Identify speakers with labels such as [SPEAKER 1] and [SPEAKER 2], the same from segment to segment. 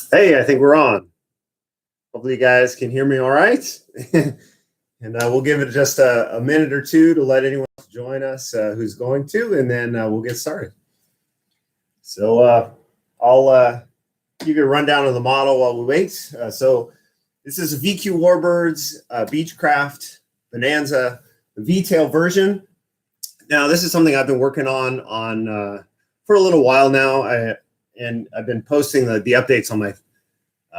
[SPEAKER 1] Hey, I think we're on. Hopefully you guys can hear me all right. And we'll give it just a minute or two to let anyone join us who's going to, and then we'll get started. So I'll give you a rundown of the model while we wait. So this is a VQWarbirds Beechcraft Bonanza Vtail version. Now, this is something I've been working on for a little while now, and I've been posting the updates on my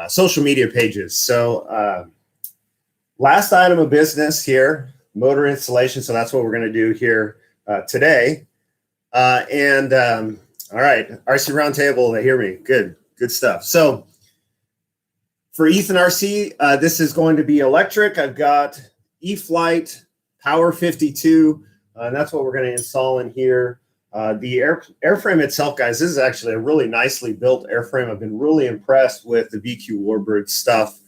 [SPEAKER 1] social media pages. So last item of business here, motor installation. So that's what we're going to do here today. All right, RC Roundtable, they hear me. Good stuff. So for Ethan RC, this is going to be electric. I've got E-Flight Power 52, and that's what we're going to install in here. The airframe itself, guys, this is actually a really nicely built airframe. I've been really impressed with the VQWarbirds stuff.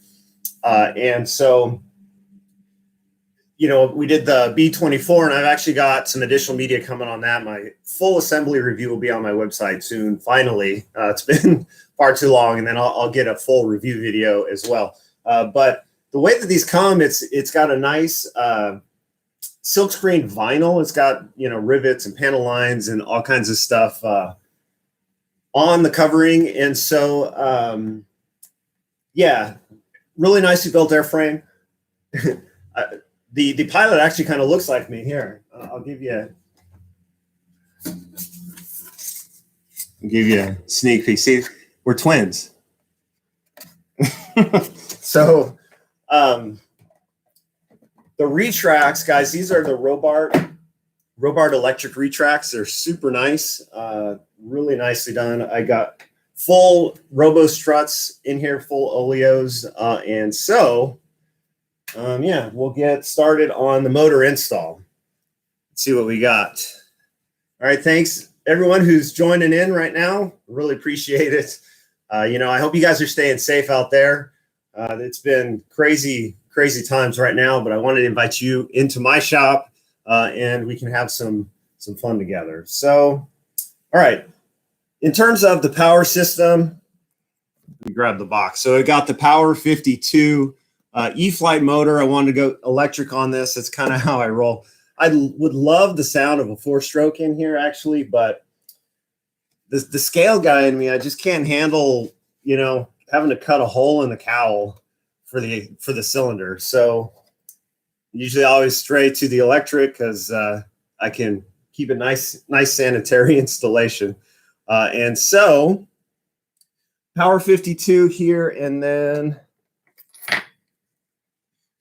[SPEAKER 1] And so, you know, we did the B24, and I've actually got some additional media coming on that. My full assembly review will be on my website soon, finally. It's been far too long, and then I'll get a full review video as well. But the way that these come, it's got a nice silkscreen vinyl. It's got, you know, rivets and panel lines and all kinds of stuff on the covering. And so, yeah, really nicely built airframe. The pilot actually kind of looks like me here. I'll give you a sneak peek. See, we're twins. So, the retracts, guys, these are the Robart electric retracts. They're super nice, really nicely done. I got full robo struts in here, full oleos, and so, yeah, we'll get started on the motor install. Let's see what we got. All right, thanks everyone who's joining in right now. Really appreciate it. You know, I hope you guys are staying safe out there. It's been crazy times right now, but I wanted to invite you into my shop and we can have some fun together. So, all right, in terms of the power system, let me grab the box. So I got the Power 52 E-Flight motor. I wanted to go electric on this. That's kind of how I roll. I would love the sound of a 4-stroke in here, actually, but the scale guy in me, I just can't handle, you know, having to cut a hole in the cowl for the cylinder. So usually I always stray to the electric because I can keep a nice sanitary installation. And so Power 52 here, and then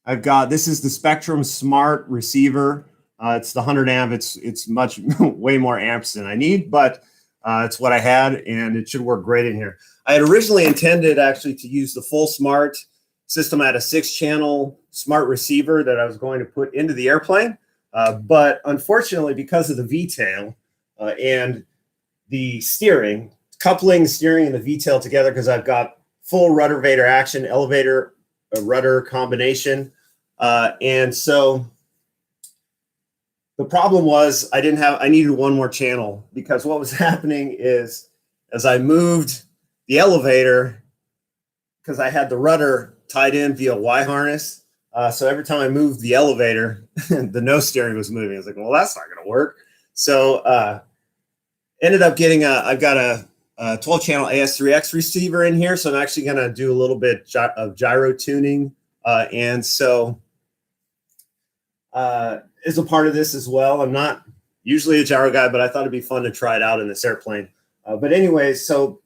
[SPEAKER 1] I've got, this is the Spectrum Smart receiver. It's the 100 amp. It's much way more amps than I need, but it's what I had, and it should work great in here. I had originally intended actually to use the full smart system. I had a 6-channel smart receiver that I was going to put into the airplane, but unfortunately, because of the Vtail and the steering, coupling steering and the Vtail together, because I've got full rudder vader action, elevator rudder combination, and so the problem was I needed one more channel, because what was happening is as I moved the elevator, because I had the rudder tied in via Y harness, so every time I moved the elevator, the nose steering was moving. I was like, well, that's not going to work. So ended up getting I've got a 12-channel AS3X receiver in here, so I'm actually going to do a little bit of gyro tuning, and so is a part of this as well. I'm not usually a gyro guy, but I thought it'd be fun to try it out in this airplane. But anyways, so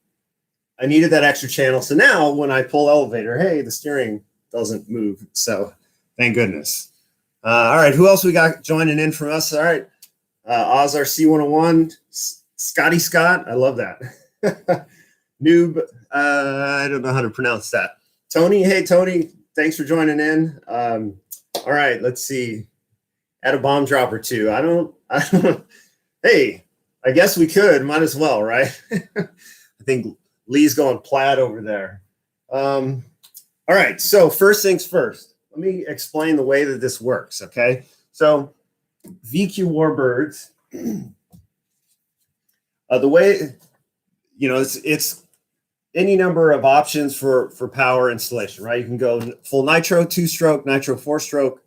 [SPEAKER 1] I needed that extra channel. So now when I pull elevator, hey, the steering doesn't move. So thank goodness. All right, who else we got joining in from us? All right, Oz RC101, Scotty Scott. I love that. Noob, I don't know how to pronounce that. Tony, hey, Tony, thanks for joining in. All right, let's see. Add a bomb drop or two. I don't. Hey, I guess we could. Might as well, right? I think Lee's going plaid over there. All right. So first things first. Let me explain the way that this works. Okay. So VQWarbirds. The way, you know, it's any number of options for power installation, right? You can go full nitro 2-stroke, nitro 4-stroke.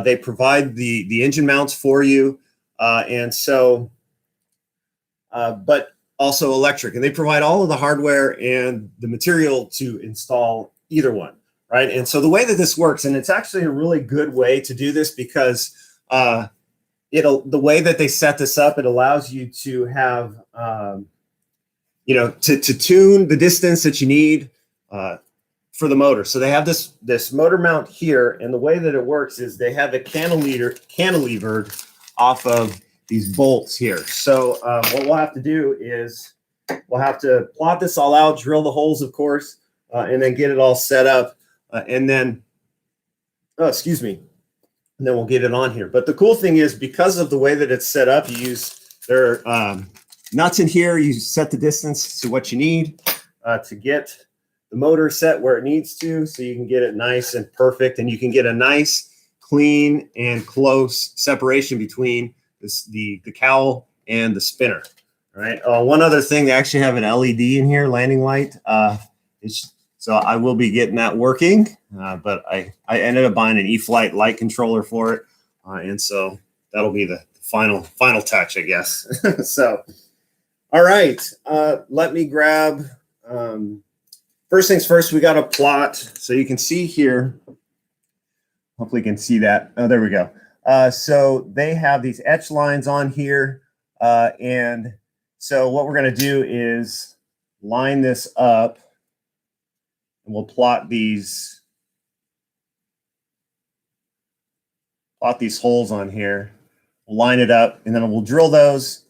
[SPEAKER 1] They provide the engine mounts for you, and so, but also electric, and they provide all of the hardware and the material to install either one, right? And so the way that this works, and it's actually a really good way to do this because the way that they set this up, it allows you to have to tune the distance that you need for the motor. So they have this motor mount here, and the way that it works is they have it cantilevered off of these bolts here. So what we'll have to do is we'll have to plot this all out, drill the holes, of course, and then get it all set up, and then, and then we'll get it on here. But the cool thing is, because of the way that it's set up, you use their nuts in here. You set the distance to what you need to get the motor set where it needs to, so you can get it nice and perfect, and you can get a nice, clean, and close separation between the cowl and the spinner. All right. One other thing, they actually have an LED in here, landing light. So I will be getting that working, but I ended up buying an E-Flight light controller for it, and so that'll be the final touch, I guess. So, all right, let me grab. First things first, we got a plot, so you can see here. Hopefully, you can see that. Oh, there we go. So they have these etch lines on here, and so what we're going to do is line this up, and we'll plot these holes on here. We'll line it up, and then we'll drill those,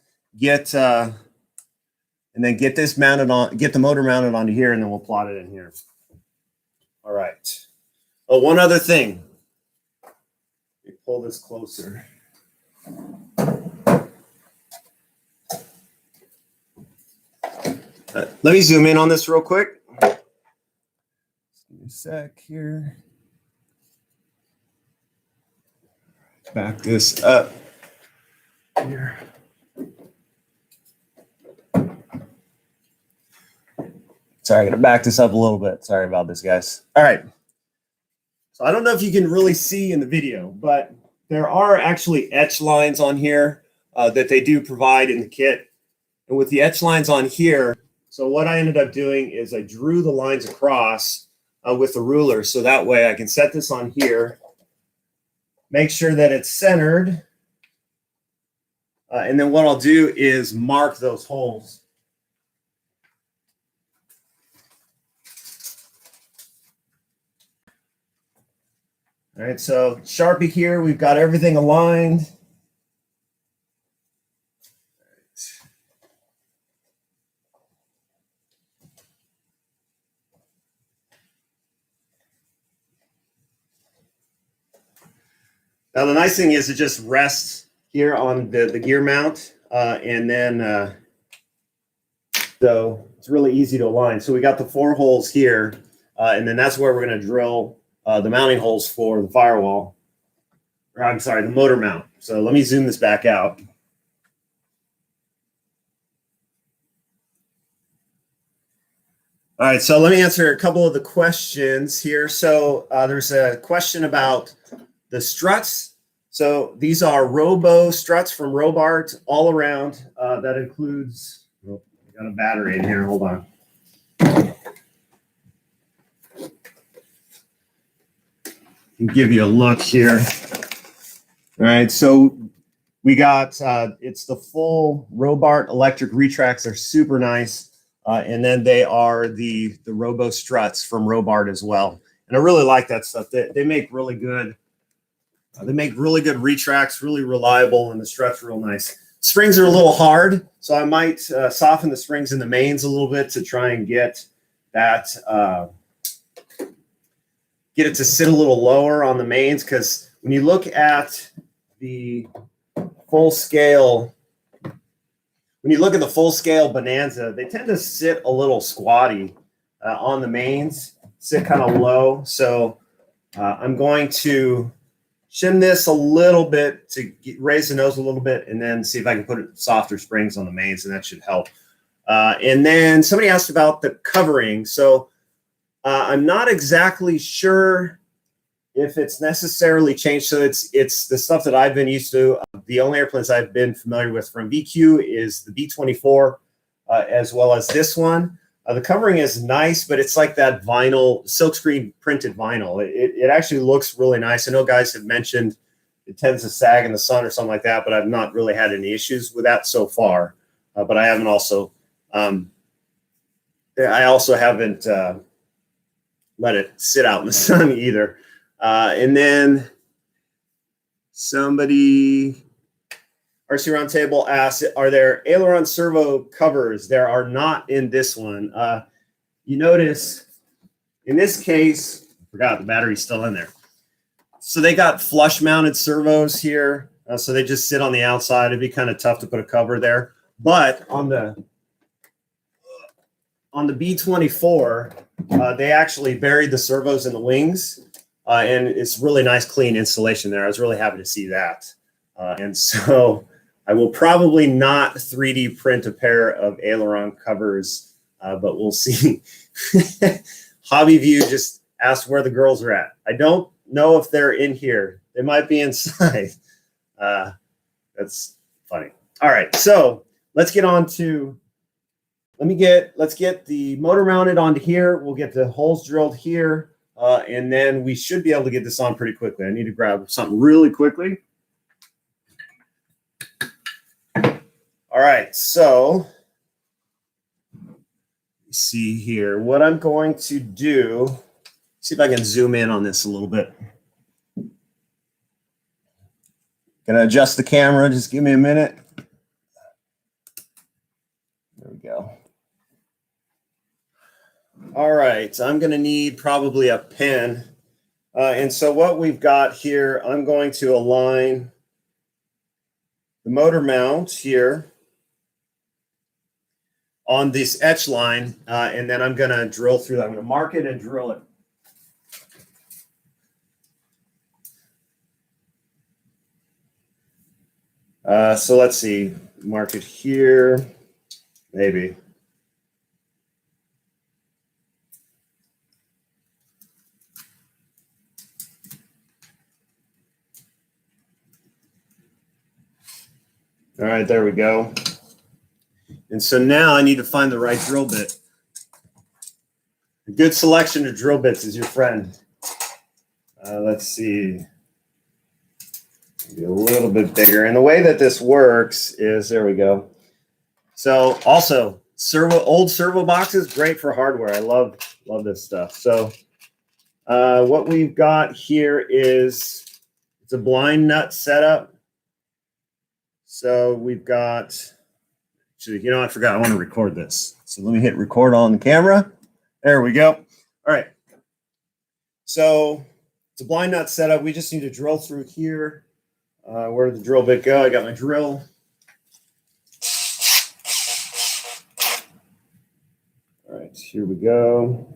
[SPEAKER 1] and then get this mounted on, get the motor mounted onto here, and then we'll plot it in here. All right. Oh, one other thing. Let me pull this closer. Let me zoom in on this real quick. Just give me a sec here. Back this up here. Sorry, I'm going to back this up a little bit. Sorry about this, guys. All right. So I don't know if you can really see in the video, but there are actually etch lines on here that they do provide in the kit. And with the etch lines on here, so what I ended up doing is I drew the lines across with the ruler, so that way I can set this on here, make sure that it's centered, and then what I'll do is mark those holes. All right, so Sharpie here, we've got everything aligned. Now, the nice thing is it just rests here on the gear mount, and then so it's really easy to align. So we got the 4 holes here, and then that's where we're going to drill the mounting holes for the firewall. Or, I'm sorry, the motor mount. So let me zoom this back out. All right, so let me answer a couple of the questions here. So there's a question about the struts. So these are Robo struts from VQWarbirds all around. That includes, oh, I got a battery in here, hold on. I'll give you a look here. All right, so we got, it's the full VQWarbird electric retracts. They're super nice. And then they are the Robo struts from VQWarbird as well. And I really like that stuff. They make really good, retracts, really reliable, and the struts are real nice. Springs are a little hard, so I might soften the springs in the mains a little bit to try and get that, get it to sit a little lower on the mains, because when you look at the full scale, Bonanza, they tend to sit a little squatty on the mains, sit kind of low. So I'm going to shim this a little bit to raise the nose a little bit, and then see if I can put softer springs on the mains, and that should help. And then somebody asked about the covering. So I'm not exactly sure if it's necessarily changed. So it's the stuff that I've been used to. The only airplanes I've been familiar with from VQ is the B-24, as well as this one. The covering is nice, but it's like that vinyl, silkscreen printed vinyl. It actually looks really nice. I know guys have mentioned it tends to sag in the sun or something like that, but I've not really had any issues with that so far. But I haven't also, I also haven't let it sit out in the sun either. And then somebody, RC Roundtable asks, are there aileron servo covers? There are not in this one. You notice in this case, I forgot the battery's still in there. So they got flush mounted servos here. So they just sit on the outside. It'd be kind of tough to put a cover there. But on the B-24, they actually buried the servos in the wings. And it's really nice, clean installation there. I was really happy to see that. And so I will probably not 3D print a pair of aileron covers, but we'll see. Hobby View just asked where the girls are at. I don't know if they're in here. They might be inside. That's funny. All right, so let's get on to, let's get the motor mounted onto here. We'll get the holes drilled here. And then we should be able to get this on pretty quickly. I need to grab something really quickly. All right, so let's see here. What I'm going to do, see if I can zoom in on this a little bit. Gonna adjust the camera. Just give me a minute. There we go. All right, I'm going to need probably a pen. And so what we've got here, I'm going to align the motor mount here on this etch line, and then I'm going to drill through that. I'm going to mark it and drill it. So let's see, mark it here, maybe. All right, there we go. And so now I need to find the right drill bit. A good selection of drill bits is your friend. Let's see. Maybe a little bit bigger. And the way that this works is, there we go. So also, old servo boxes, great for hardware. I love this stuff. So what we've got here is, it's a blind nut setup. So we've got, actually, you know, I forgot I want to record this. So let me hit record on the camera. There we go. All right. So it's a blind nut setup. We just need to drill through here. Where did the drill bit go? I got my drill. All right, here we go.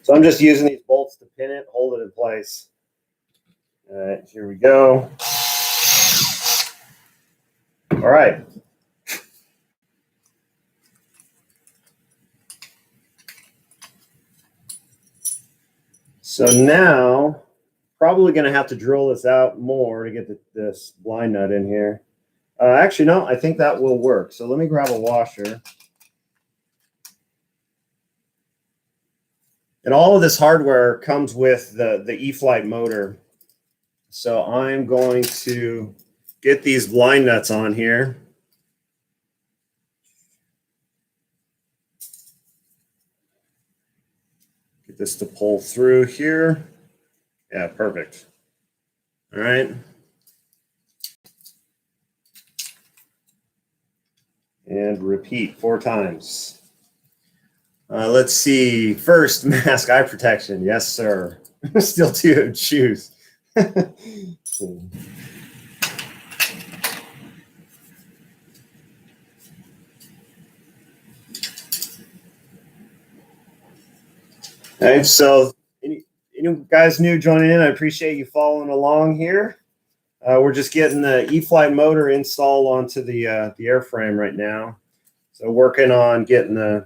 [SPEAKER 1] So I'm just using these bolts to pin it, hold it in place. All right, here we go. All right. So now, probably going to have to drill this out more to get this blind nut in here. Actually, no, I think that will work. So let me grab a washer. And all of this hardware comes with the E-flite motor. So I'm going to get these blind nuts on here. Get Get this to pull through here. Yeah, perfect. All right. And repeat 4 times. Let's see. First, mask eye protection. Yes, sir. Steel tube shoes. Okay, so any guys new joining in, I appreciate you following along here. We're just getting the E-Flight motor installed onto the airframe right now. So working on getting the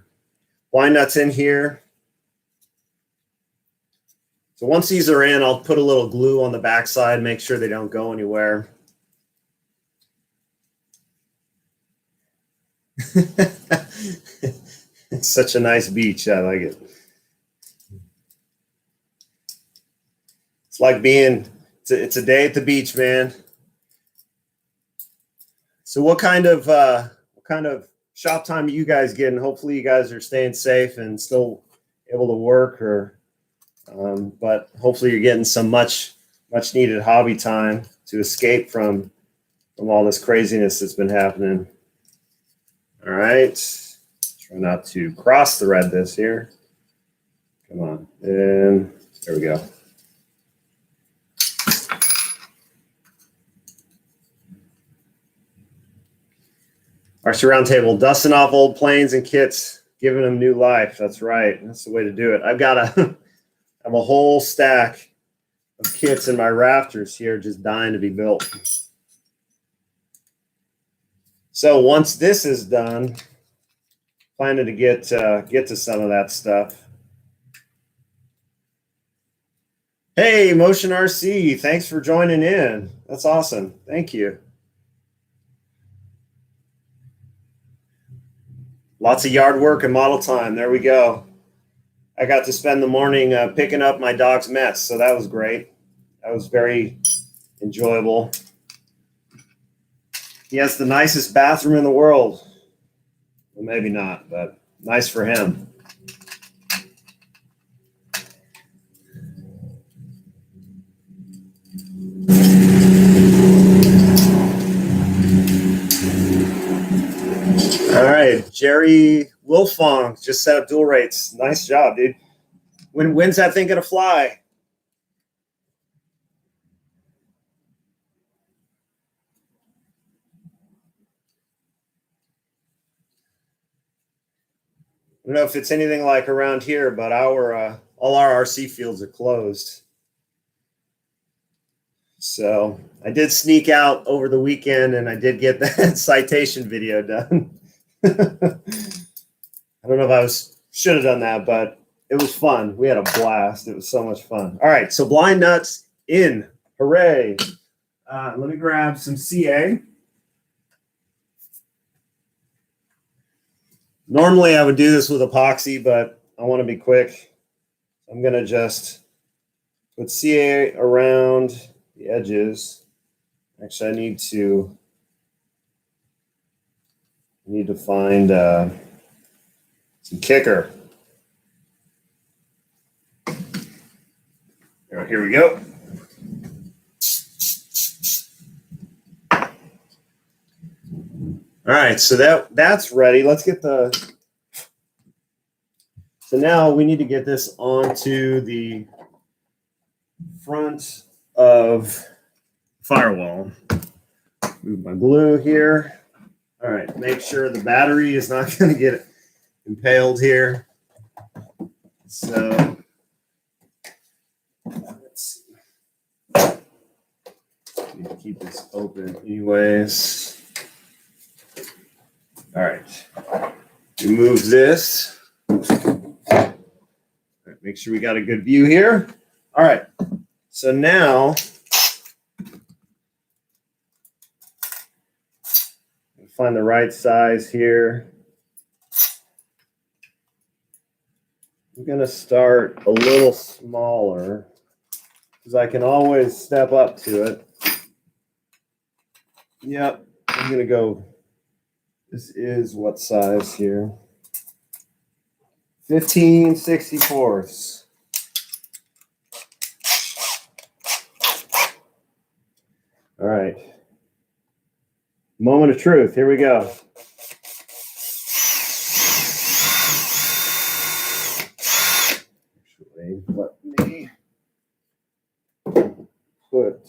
[SPEAKER 1] blind nuts in here. So once these are in, I'll put a little glue on the backside, make sure they don't go anywhere. It's such a nice beach. I like it. It's like it's a day at the beach, man. So what kind of shop time are you guys getting? Hopefully you guys are staying safe and still able to work, but hopefully you're getting some much needed hobby time to escape from all this craziness that's been happening. All right, try not to cross thread this here. Come on, and there we go. Our surround table, dusting off old planes and kits, giving them new life. That's right. That's the way to do it. I have a whole stack of kits in my rafters here, just dying to be built. So once this is done, planning to get to some of that stuff. Hey, Motion RC, thanks for joining in. That's awesome. Thank you. Lots of yard work and model time. There we go. I got to spend the morning picking up my dog's mess, so that was great. That was very enjoyable. He has the nicest bathroom in the world. Well, maybe not, but nice for him. All right, Jerry Wilfong just set up dual rates. Nice job, dude. When's that thing gonna fly? I don't know if it's anything like around here, but all our RC fields are closed. So I did sneak out over the weekend, and I did get that citation video done. I don't know if I should have done that, but it was fun. We had a blast. It was so much fun. All right, so blind nuts in. Hooray. Let me grab some CA. Normally I would do this with epoxy, but I want to be quick. I'm going to just put CA around the edges. Actually, I need to find some kicker. Here we go. All right, so that's ready. Let's get so now we need to get this onto the front of Firewall. Move my glue here. All right, make sure the battery is not going to get impaled here. So let's see. Need to keep this open anyways. All right, remove this. All right, make sure we got a good view here. All right, so now find the right size here. I'm going to start a little smaller because I can always step up to it. Yep, I'm going to go. This is what size here? 15/64. All right. Moment of truth. Here we go. Actually, let me put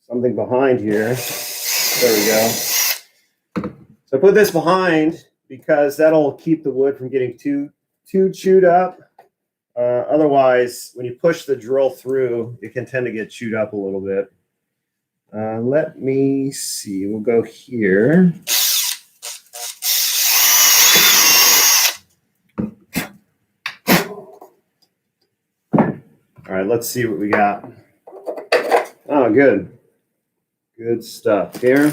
[SPEAKER 1] something behind here. There we go. So I put this behind because that'll keep the wood from getting too chewed up. Otherwise, when you push the drill through, it can tend to get chewed up a little bit. Let me see. We'll go here. All right, let's see what we got. Oh, good. Good stuff here.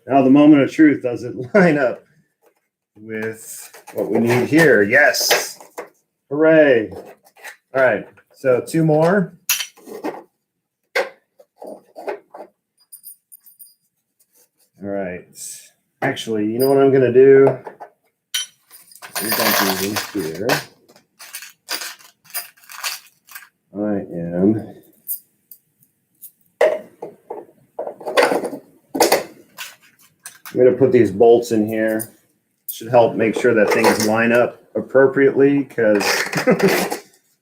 [SPEAKER 1] Now the moment of truth, does it line up with what we need here? Yes. Hooray. All right, so 2 more. All right. Actually, you know what I'm going to do? We're dumping these here. I'm going to put these bolts in here. Should help make sure that things line up appropriately because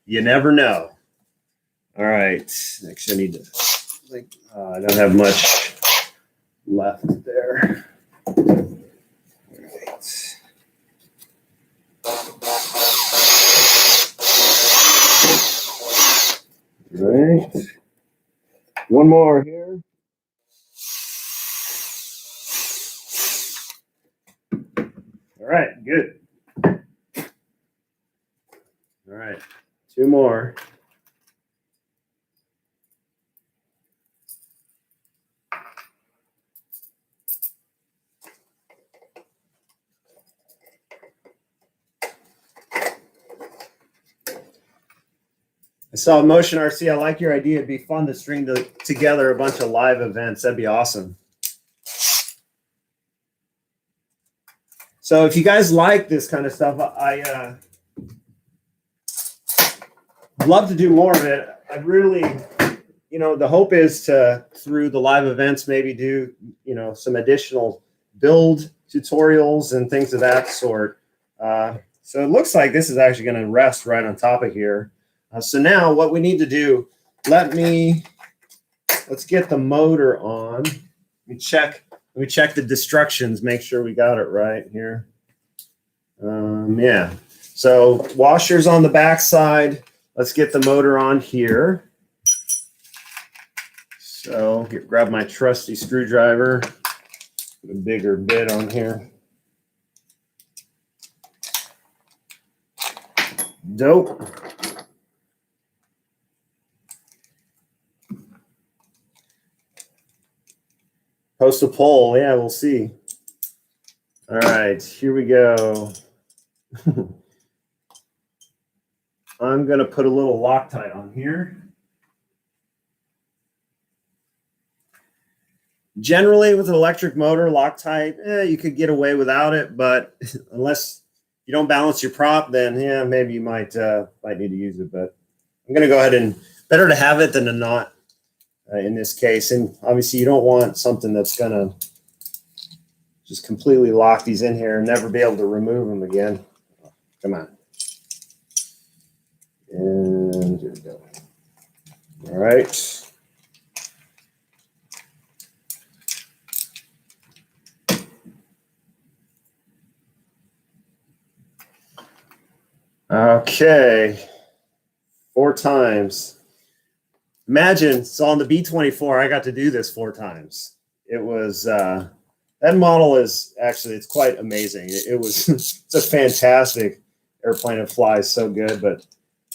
[SPEAKER 1] you never know. All right. Next, I need to think. I don't have much left there. All right. One more here. All right, good. All right, 2 more. I saw Motion RC. I like your idea. It'd be fun to string together a bunch of live events. That'd be awesome. So if you guys like this kind of stuff, I love to do more of it. I really, the hope is to, through the live events, maybe do, some additional build tutorials and things of that sort. So it looks like this is actually going to rest right on top of here. So now what we need to do, let's get the motor on. Let me check the destructions, make sure we got it right here. Yeah. So washers on the back side. Let's get the motor on here. So grab my trusty screwdriver, put a bigger bit on here. Dope. Post a poll. Yeah, we'll see. All right, here we go. I'm going to put a little Loctite on here. Generally, with an electric motor, Loctite, you could get away without it, but unless you don't balance your prop, then yeah, maybe you might need to use it. But I'm going to go ahead and better to have it than to not in this case. And obviously, you don't want something that's going to just completely lock these in here and never be able to remove them again. Come on. And here we go. All right. Okay. 4 times. Imagine, so on the B-24, I got to do this 4 times. It was, that model is actually, it's quite amazing. It was, it's a fantastic airplane. It flies so good, but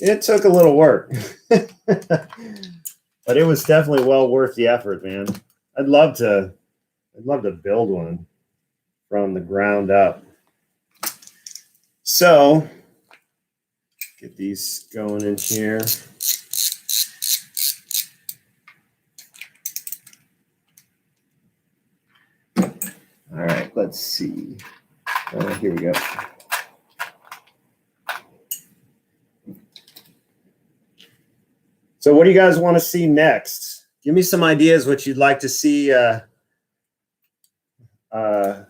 [SPEAKER 1] it took a little work. But it was definitely well worth the effort, man. I'd love to build one from the ground up. So, get these going in here. All right, let's see. Here we go. So what do you guys want to see next? Give me some ideas what you'd like to see on the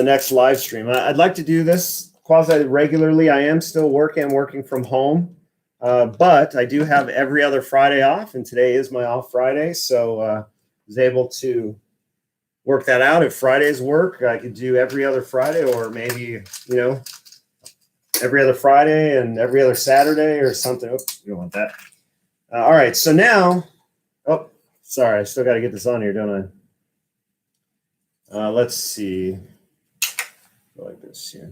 [SPEAKER 1] next live stream. I'd like to do this quasi regularly. I am still working from home, but I do have every other Friday off, and today is my off Friday, so I was able to work that out. If Fridays work, I could do every other Friday, or maybe, you know, every other Friday and every other Saturday or something. Oops, you don't want that. All right, so now, oh, sorry, I still got to get this on here, don't I? Let's see. Go like this here.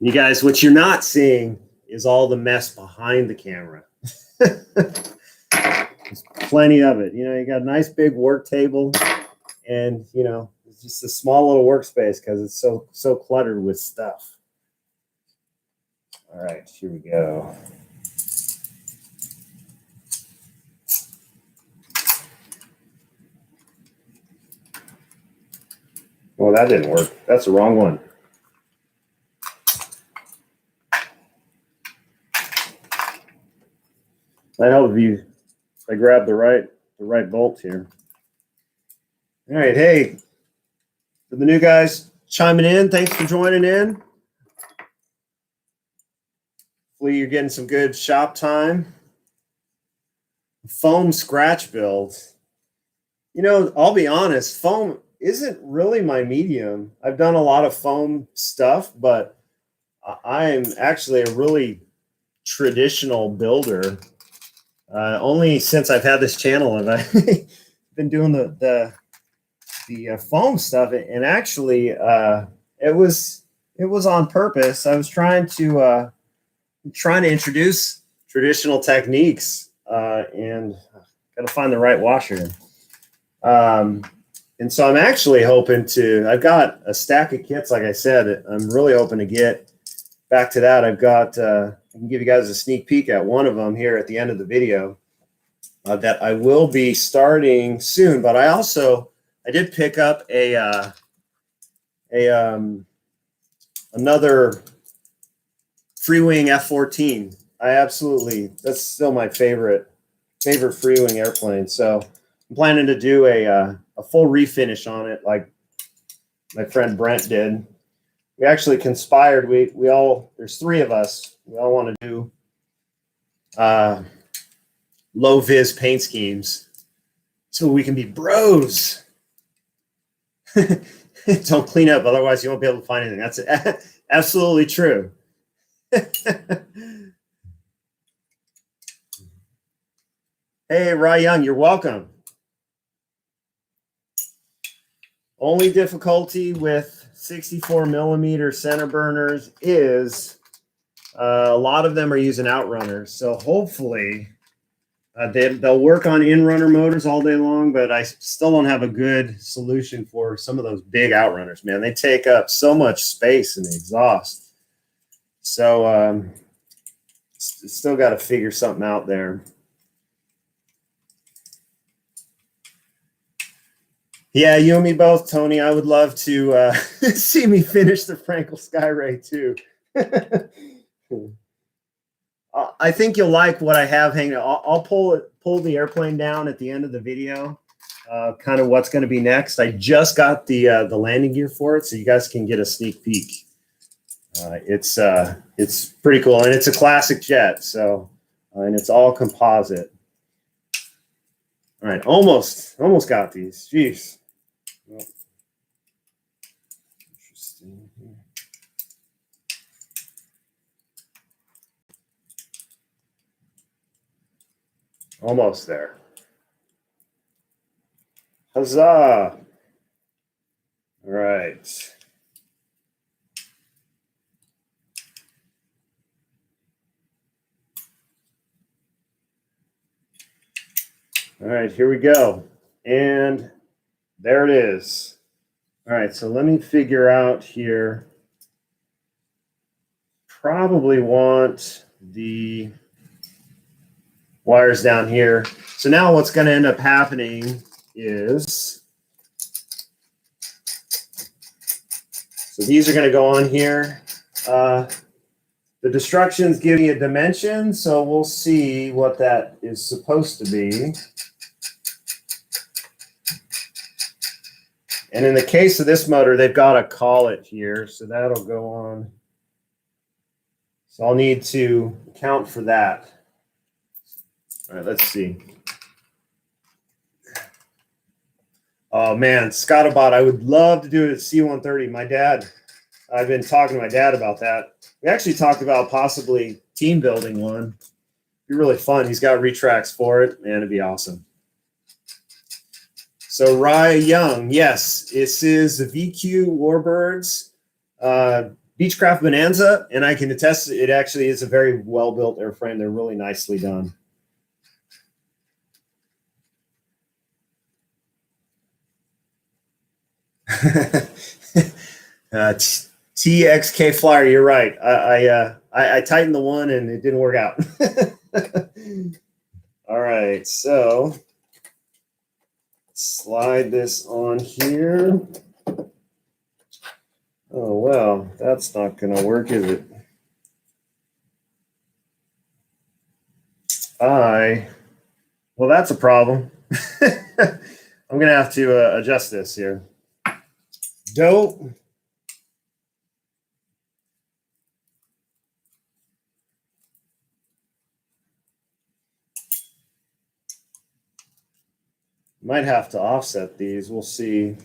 [SPEAKER 1] You guys, what you're not seeing is all the mess behind the camera. There's plenty of it. You know, you got a nice big work table, and you know, it's just a small little workspace because it's so cluttered with stuff. All right, here we go. Oh, that didn't work. That's the wrong one. I help you. I grab the right bolt here. All right, hey, for the new guys chiming in, thanks for joining in. Hopefully you're getting some good shop time. Foam scratch build. You know, I'll be honest, foam isn't really my medium. I've done a lot of foam stuff, but I'm actually a really traditional builder. Only since I've had this channel have I been doing the foam stuff, and actually it was on purpose. I was trying to introduce traditional techniques, and got to find the right washer. And so I'm actually hoping to. I've got a stack of kits, like I said. I'm really hoping to get back to that. I've got. I can give you guys a sneak peek at one of them here at the end of the video that I will be starting soon. But I did pick up another Freewing F-14. That's still my favorite Freewing airplane. So I'm planning to do a full refinish on it, like my friend Brent did. We actually conspired. There's three of us. We all want to do low vis paint schemes so we can be bros. Don't clean up, otherwise you won't be able to find anything. That's absolutely true. Hey, Ry Young, you're welcome. Only difficulty with 64 millimeter center burners is a lot of them are using outrunners. So hopefully they'll work on in-runner motors all day long, but I still don't have a good solution for some of those big outrunners, man. They take up so much space in the exhaust. So still got to figure something out there. Yeah, you and me both, Tony. I would love to see me finish the Frankel Skyray too. I think you'll like what I have hanging. I'll pull the airplane down at the end of the video. Kind of what's going to be next. I just got the landing gear for it, so you guys can get a sneak peek. It's pretty cool, and it's a classic jet. So, and it's all composite. All right, almost got these. Jeez. Well, interesting here. Almost there. Huzzah! All right. All right, here we go. And there it is. All right, so let me figure out here. Probably want the wires down here. So now what's going to end up happening is, so these are going to go on here. The instructions give me a dimension, so we'll see what that is supposed to be. And in the case of this motor, they've got a collet here, so that'll go on. So I'll need to account for that. All right, let's see. Oh man, Scottabot, I would love to do it at C-130. I've been talking to my dad about that. We actually talked about possibly team building one. It'd be really fun. He's got retracts for it, man, it'd be awesome. So Rye Young, yes, this is the VQWarbirds Beechcraft Bonanza, and I can attest it actually is a very well-built airframe. They're really nicely done. TXK Flyer, you're right. I tightened the one and it didn't work out. All right, so slide this on here. Oh, well, that's not going to work, is it? Well, that's a problem. I'm going to have to adjust this here. Dope. Might have to offset these. We'll see.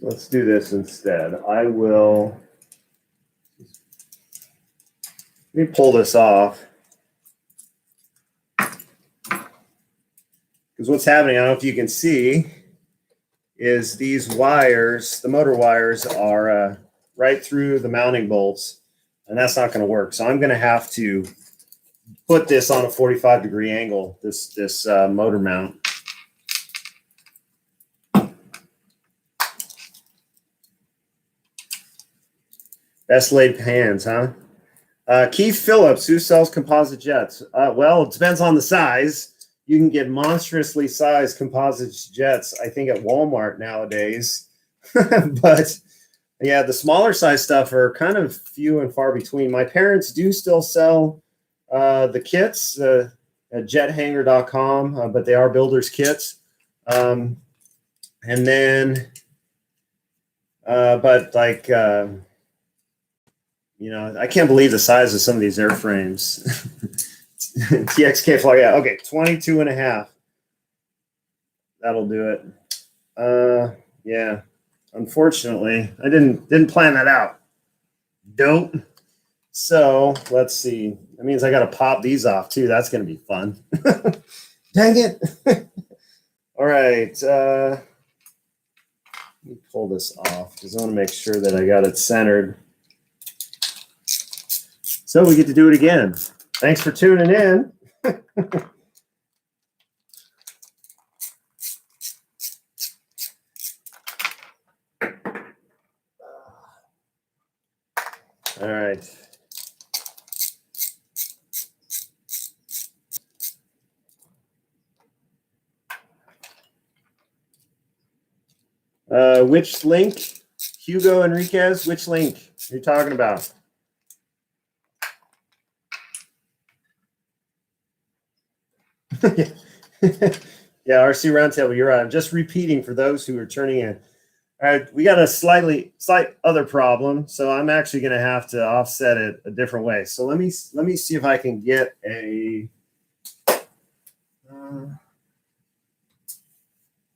[SPEAKER 1] Let's do this instead. I will. Let me pull this off. Because what's happening, I don't know if you can see, is these wires, the motor wires, are right through the mounting bolts, and that's not going to work. So I'm going to have to put this on a 45-degree angle, this motor mount. Best laid plans, huh? Keith Phillips, who sells composite jets? Well, it depends on the size. You can get monstrously sized composite jets, I think, at Walmart nowadays. But yeah, the smaller size stuff are kind of few and far between. My parents do still sell the kits at jethanger.com, but they are builders kits. And then, but like, you know, I can't believe the size of some of these airframes. TXK Fly, yeah, okay, 22.5. That'll do it. Yeah, unfortunately, I didn't plan that out. Dope. So let's see. That means I got to pop these off too. That's going to be fun. Dang it. All right. Let me pull this off because I want to make sure that I got it centered. So we get to do it again. Thanks for tuning in. All right. Which link? Hugo Enriquez, which link are you talking about? Yeah, RC Roundtable, you're right. I'm just repeating for those who are turning in. All right, we got a slight other problem, so I'm actually going to have to offset it a different way. So let me see if I can get a.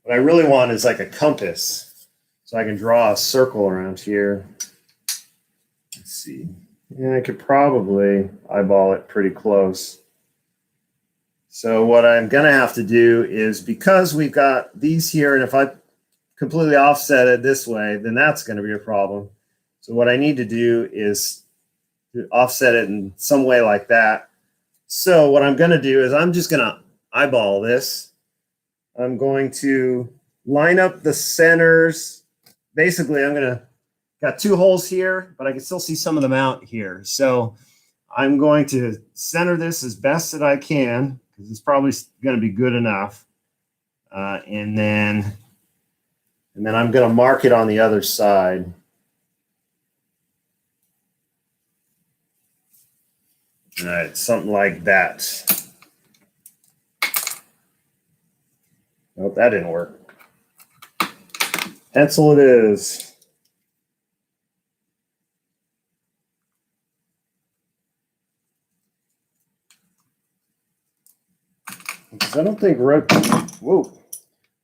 [SPEAKER 1] What I really want is like a compass, so I can draw a circle around here. Let's see. Yeah, I could probably eyeball it pretty close. So what I'm going to have to do is, because we've got these here, and if I completely offset it this way, then that's going to be a problem. So what I need to do is to offset it in some way like that. So what I'm going to do is I'm just going to eyeball this. I'm going to line up the centers. Basically, I'm going to got two holes here, but I can still see some of them out here. So I'm going to center this as best that I can, because it's probably going to be good enough. and then I'm going to mark it on the other side. All right, something like that. Nope, that didn't work. Pencil it is. Because I don't think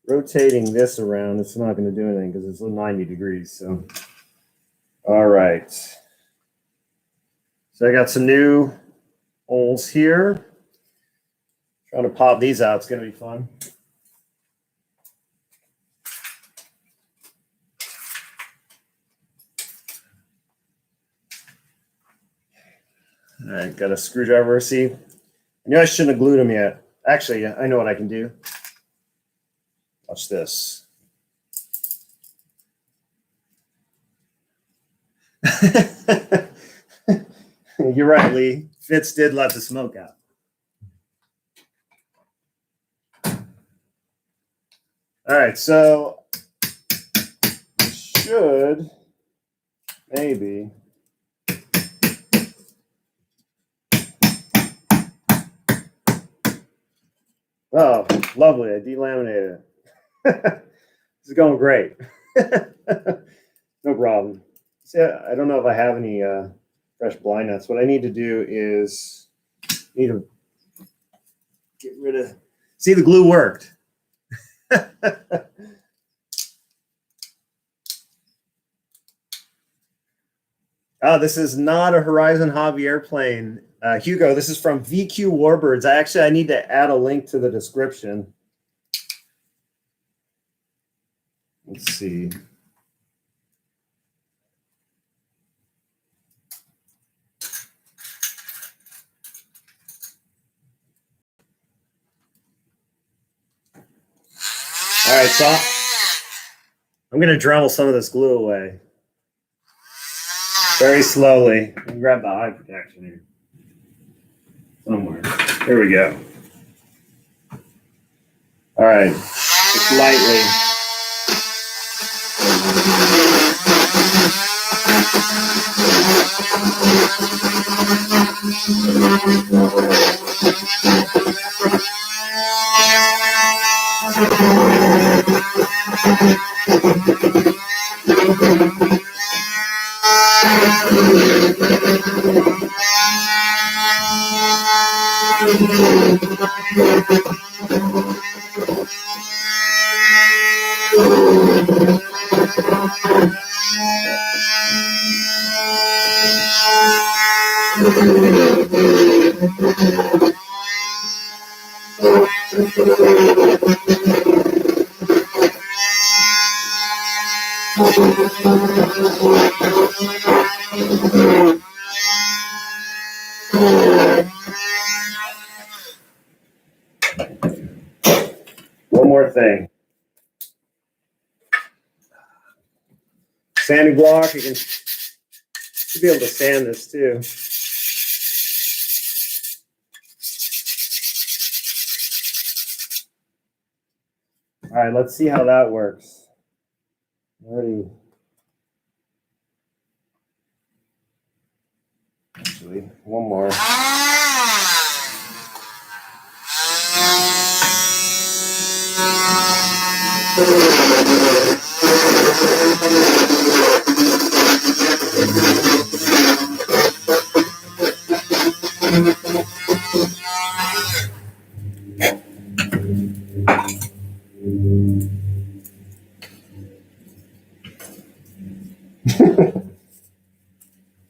[SPEAKER 1] rotating this around, it's not going to do anything because it's 90 degrees. So, all right. So I got some new holes here. Trying to pop these out. It's going to be fun. All right, got a screwdriver. See, I knew I shouldn't have glued them yet. Actually, I know what I can do. Watch this. You're right, Lee. Fitz did let the smoke out. All right, so should maybe. Oh, lovely. I delaminated it. This is going great. No problem. See, I don't know if I have any fresh blind nuts. What I need to do is get rid of. See, the glue worked. Oh, this is not a Horizon Hobby airplane. Hugo, this is from VQWarbirds. I need to add a link to the description. Let's see. All right, so I'm going to Dremel some of this glue away. Very slowly. Let me grab the eye protection here. Somewhere. Here we go. All right. Just lightly. One more thing. Sanding block, you should be able to sand this too. All right, let's see how that works. Already. Actually, one more.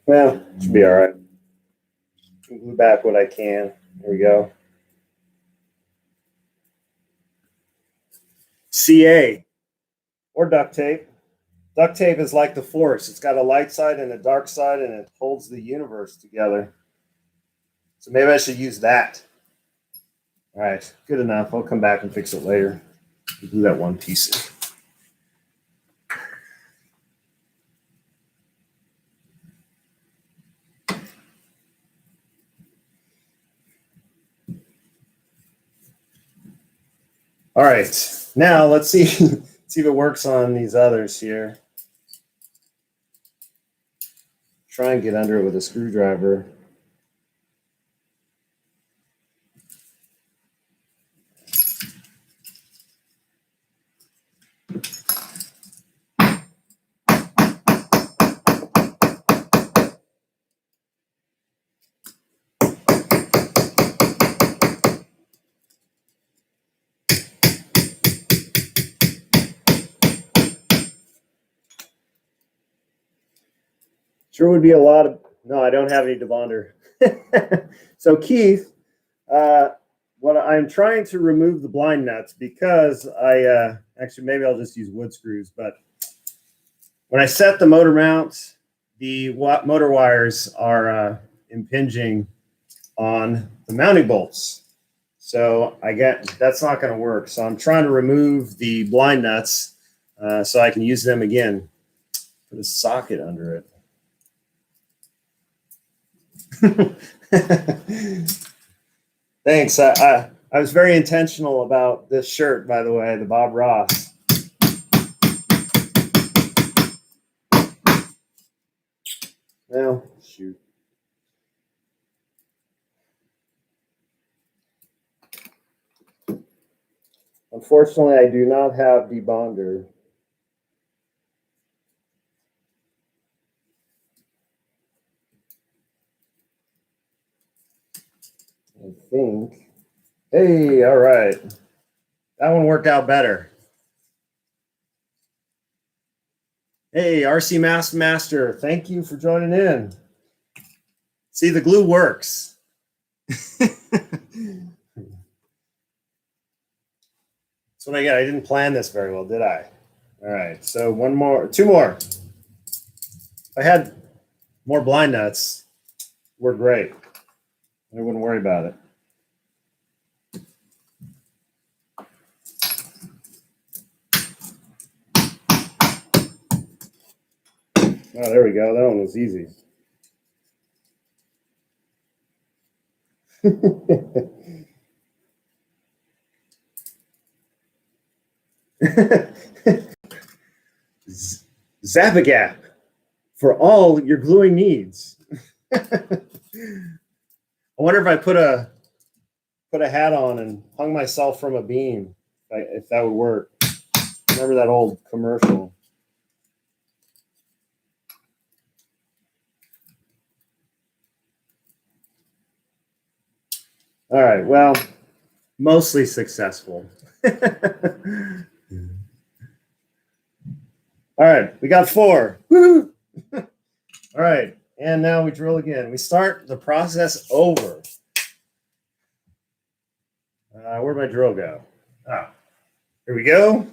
[SPEAKER 1] Well, should be all right. Glue back what I can. There we go. CA or duct tape. Duct tape is like the Force. It's got a light side and a dark side, and it holds the universe together. So maybe I should use that. All right, good enough. I'll come back and fix it later. Do that one piece in. All right. Now let's see, see if it works on these others here. Try and get under it with a screwdriver. Sure would be a lot of, no, I don't have any debonder. So Keith, what I'm trying to remove the blind nuts because actually maybe I'll just use wood screws, but when I set the motor mount, the motor wires are impinging on the mounting bolts. So that's not going to work. So I'm trying to remove the blind nuts so I can use them again. Put a socket under it. Thanks. I was very intentional about this shirt, by the way, the Bob Ross. Well, shoot. Unfortunately, I do not have debonder. I think. Hey, all right. That one worked out better. Hey, RC Master, thank you for joining in. See, the glue works. That's what I got. I didn't plan this very well, did I? All right, so two more. If I had more blind nuts, we're great. I wouldn't worry about it. Oh, there we go. That one was easy. Zapagap for all your gluing needs. I wonder if I put a hat on and hung myself from a beam, if that would work. Remember that old commercial? All right, well, mostly successful. All right, we got 4. Woo! All right, and now we drill again. We start the process over. Where'd my drill go? Ah, here we go.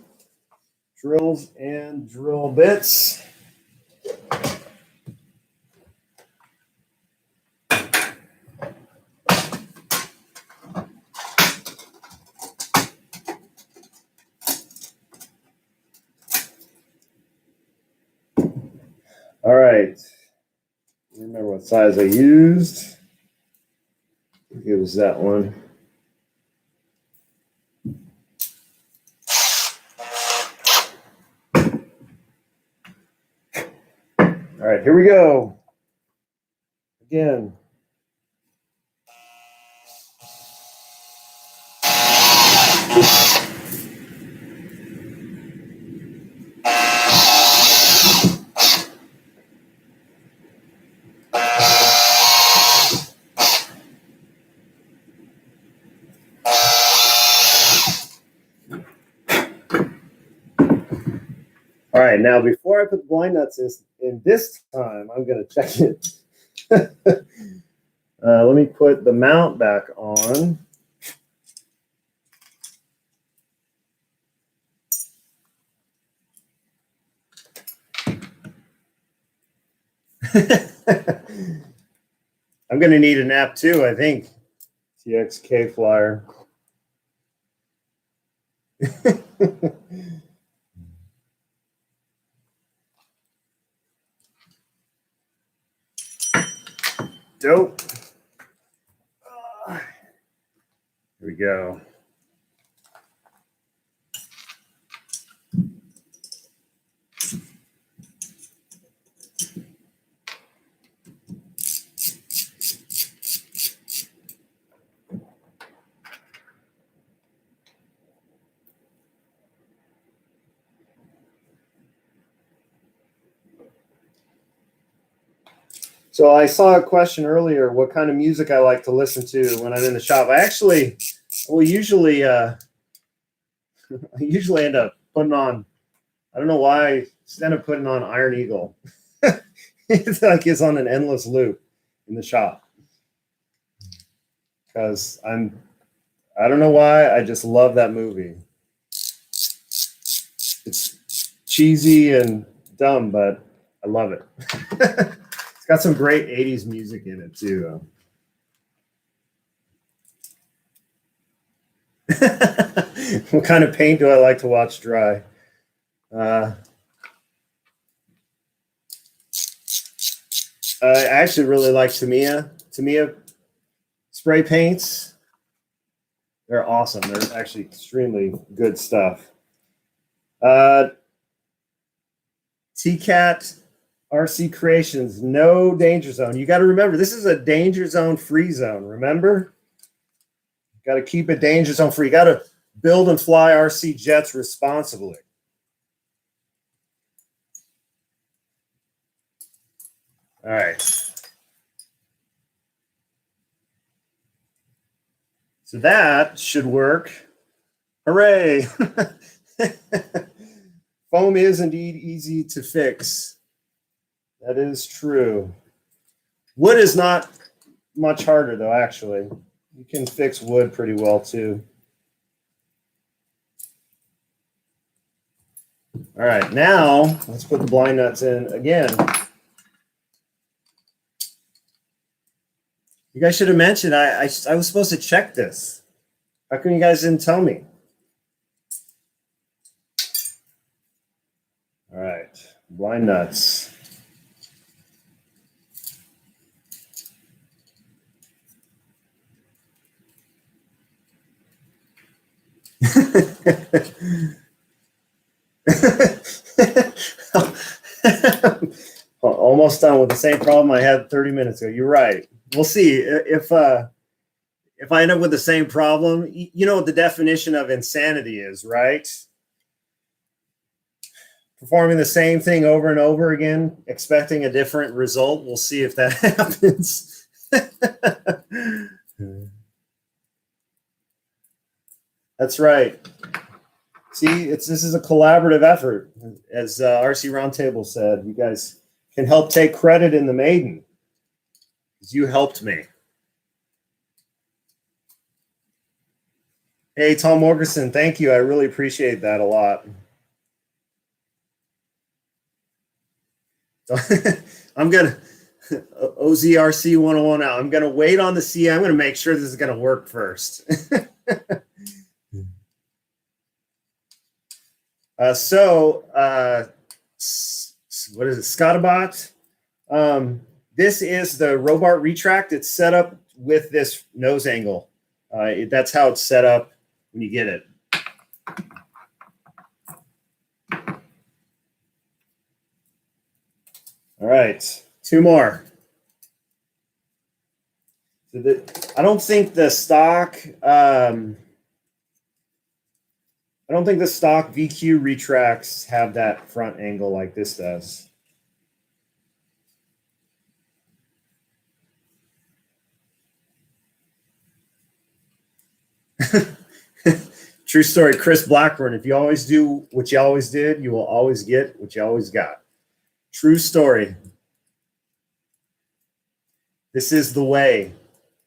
[SPEAKER 1] Drills and drill bits. All right. Remember what size I used. I think it was that one. All right, here we go. Again. All right, now before I put the blind nuts in this time, I'm going to check it. Let me put the mount back on. I'm going to need a nap too, I think. TXK flyer. Dope. Here we go. So I saw a question earlier, what kind of music I like to listen to when I'm in the shop. I will usually I usually end up putting on, I don't know why, I end up putting on Iron Eagle. It's like it's on an endless loop in the shop. Because I don't know why, I just love that movie. It's cheesy and dumb, but I love it. It's got some great 80s music in it too. What kind of paint do I like to watch dry? I actually really like Tamiya spray paints. They're awesome. They're actually extremely good stuff. TCAT RC Creations, no danger zone. You got to remember, this is a danger zone free zone. Remember? Got to keep it danger zone free. You got to build and fly RC jets responsibly. All right. So that should work. Hooray. Foam is indeed easy to fix. That is true. Wood is not much harder, though, actually. You can fix wood pretty well, too. All right, now let's put the blind nuts in again. You guys should have mentioned I was supposed to check this. How come you guys didn't tell me? All right, blind nuts. Almost done with the same problem I had 30 minutes ago. You're right. We'll see if I end up with the same problem. You know what the definition of insanity is, right? Performing the same thing over and over again, expecting a different result. We'll see if that happens. That's right. See, this is a collaborative effort. As RC Roundtable said, you guys can help take credit in the maiden. You helped me. Hey, Tom Morgerson, thank you. I really appreciate that a lot. I'm going to, OZRC 101 out. I'm going to wait on the C. I'm going to make sure this is going to work first. What is it? Scottabot. This is the Robart retract. It's set up with this nose angle. That's how it's set up when you get it. All right, two more. So I don't think the stock VQ retracts have that front angle like this does. True story, Chris Blackburn. If you always do what you always did, you will always get what you always got. True story. This is the way.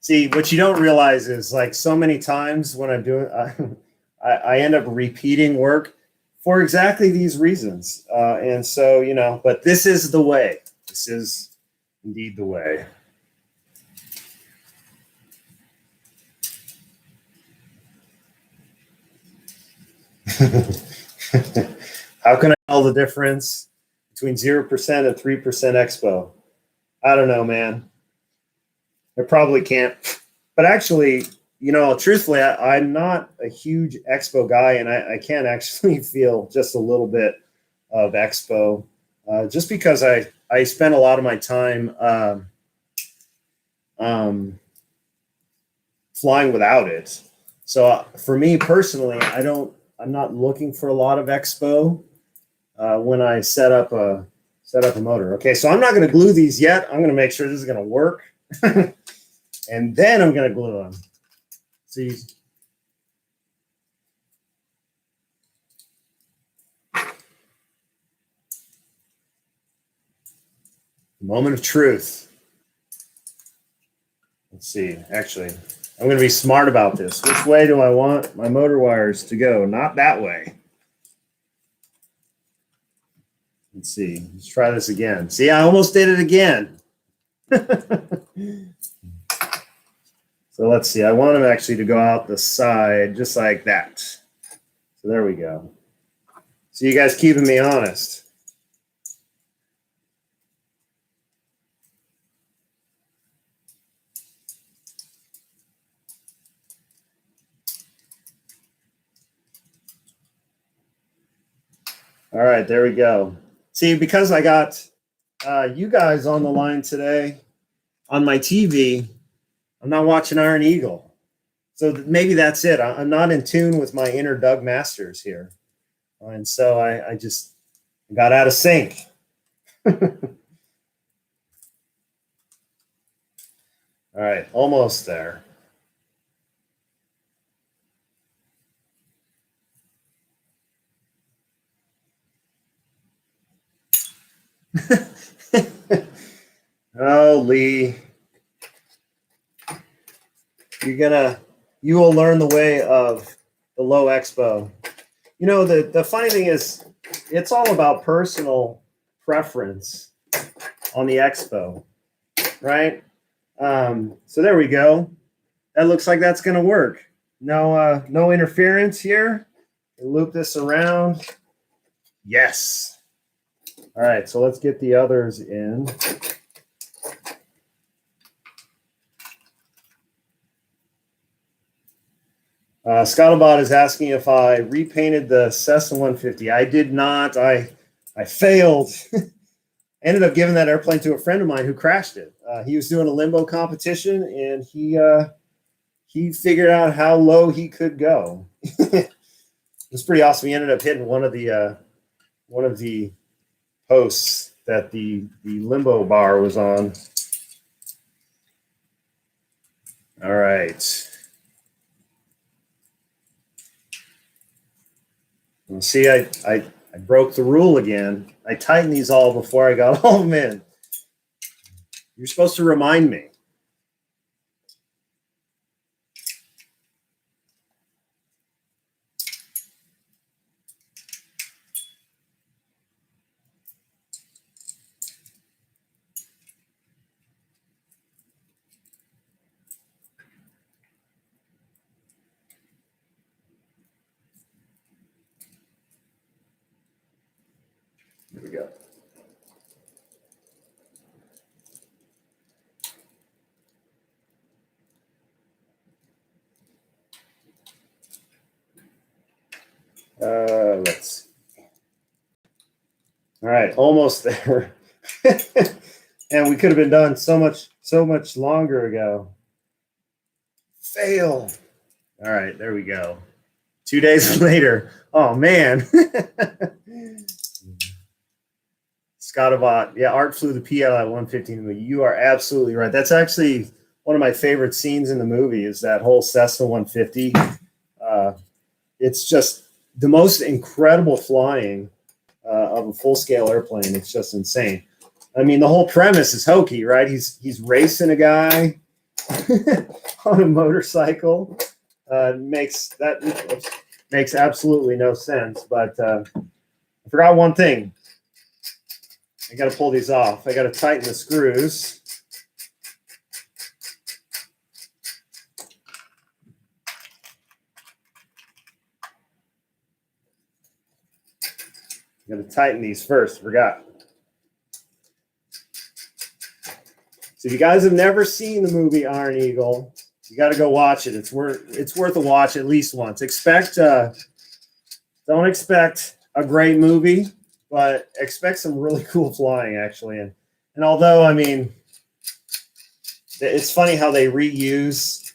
[SPEAKER 1] See, what you don't realize is, like, so many times when I'm doing, I end up repeating work for exactly these reasons. And so, you know, but this is the way. This is indeed the way. How can I tell the difference between 0% and 3% expo? I don't know, man. I probably can't. But actually, you know, truthfully, I'm not a huge expo guy, and I can actually feel just a little bit of expo, just because I spend a lot of my time flying without it. So for me personally, I'm not looking for a lot of expo when I set up a set up a motor. Okay, so I'm not going to glue these yet. I'm going to make sure this is going to work. And then I'm going to glue them. See. Moment of truth. Let's see. Actually, I'm going to be smart about this. Which way do I want my motor wires to go? Not that way. Let's see. Let's try this again. See, I almost did it again. So let's see. I want them actually to go out the side just like that. So there we go. So you guys keeping me honest. All right, there we go. See, because I got you guys on the line today on my TV, I'm not watching Iron Eagle. So maybe that's it. I'm not in tune with my inner Doug Masters here. And so I just got out of sync. All right, almost there. Oh, Lee. You will learn the way of the low expo. You know, the funny thing is, it's all about personal preference on the expo, right? So there we go. That looks like that's going to work. No interference here. Loop this around. Yes. All right, so let's get the others in. Scottlebot is asking if I repainted the Cessna 150. I did not. I failed. Ended up giving that airplane to a friend of mine who crashed it. He was doing a limbo competition, and he figured out how low he could go. It was pretty awesome. He ended up hitting one of the posts that the limbo bar was on. All right. And see, I broke the rule again. I tightened these all before I got all of them in. You're supposed to remind me. Here we go. Let's see. All right, almost there. And we could have been done so much longer ago. Fail. All right, there we go. 2 days later. Oh man. Scottabot. Yeah, Art flew the PL at 115. You are absolutely right. That's actually one of my favorite scenes in the movie is that whole Cessna 150. It's just the most incredible flying of a full-scale airplane. It's just insane. I mean, the whole premise is hokey, right? He's racing a guy on a motorcycle. Makes absolutely no sense. But I forgot one thing. I got to pull these off. I got to tighten the screws. I'm going to tighten these first. Forgot. So if you guys have never seen the movie Iron Eagle, you got to go watch it. It's worth a watch at least once. Don't expect a great movie, but expect some really cool flying actually. And although, I mean, it's funny how they reuse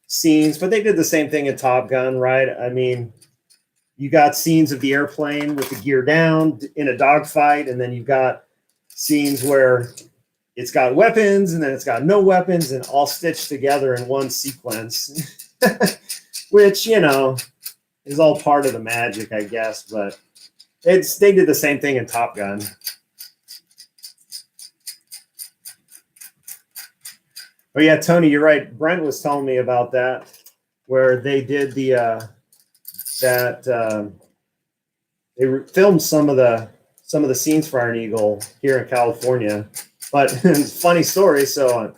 [SPEAKER 1] scenes, but they did the same thing in Top Gun, right? I mean, you got scenes of the airplane with the gear down in a dogfight, and then you've got scenes where it's got weapons and then it's got no weapons and all stitched together in one sequence, which, you know, is all part of the magic, I guess. But they did the same thing in Top Gun. Oh yeah, Tony, you're right. Brent was telling me about that, where they did the they filmed some of the scenes for Iron Eagle here in California. But funny story. So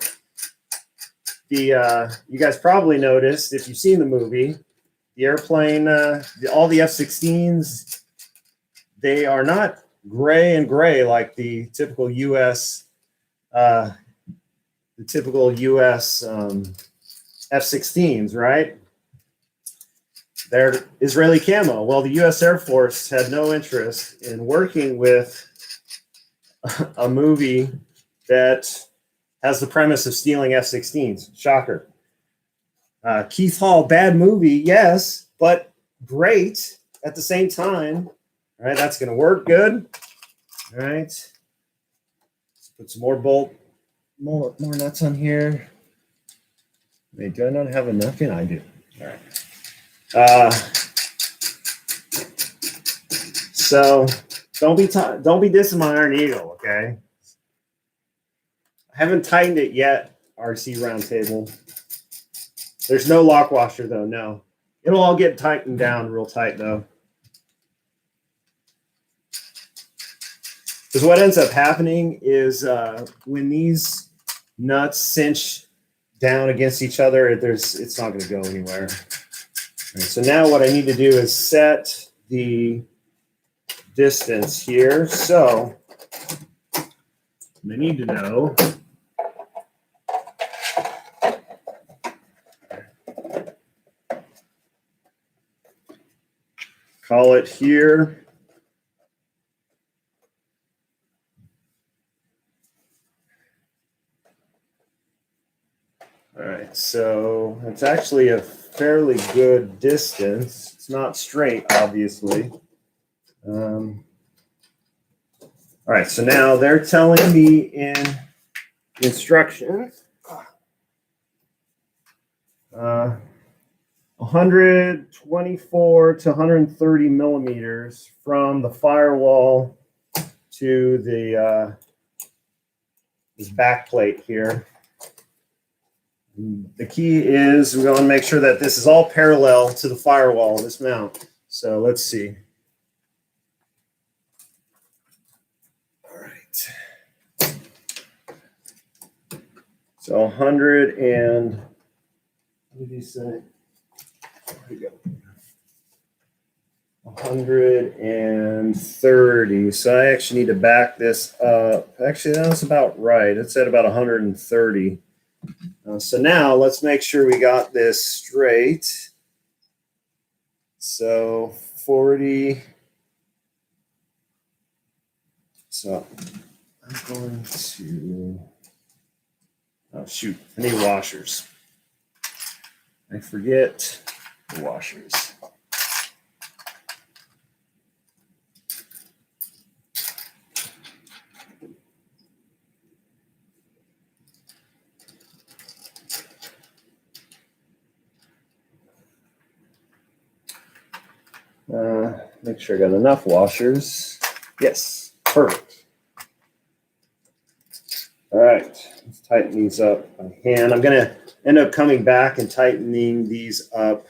[SPEAKER 1] you guys probably noticed, if you've seen the movie, the airplane, all the F-16s, they are not gray and gray like the typical U.S. F-16s, right? They're Israeli camo. Well, the U.S. Air Force had no interest in working with a movie that has the premise of stealing F-16s. Shocker. Keith Hall, bad movie, yes, but great at the same time. All right, that's going to work good. All right. Let's put some more nuts on here. Wait, do I not have enough in? I do. All right. So don't be dissing my Iron Eagle, okay? I haven't tightened it yet, RC Roundtable. There's no lock washer though, no. It'll all get tightened down real tight though. Because what ends up happening is when these nuts cinch down against each other, it's not going to go anywhere. Right, so now what I need to do is set the distance here. So I need to know call it here. All right, so it's actually a fairly good distance. It's not straight, obviously. All right, so now they're telling me in instructions 124 to 130 millimeters from the firewall to the this back plate here. The key is we want to make sure that this is all parallel to the firewall, this mount. So let's see. All right. So 100 and, what did he say? There we go. 130. So I actually need to back this up. Actually, that's about right. It's at about 130. So now let's make sure we got this straight. So 40. So I'm going to, oh shoot, I need washers. I forget the washers. Make sure I got enough washers. Yes, perfect. All right, let's tighten these up by hand. I'm going to end up coming back and tightening these up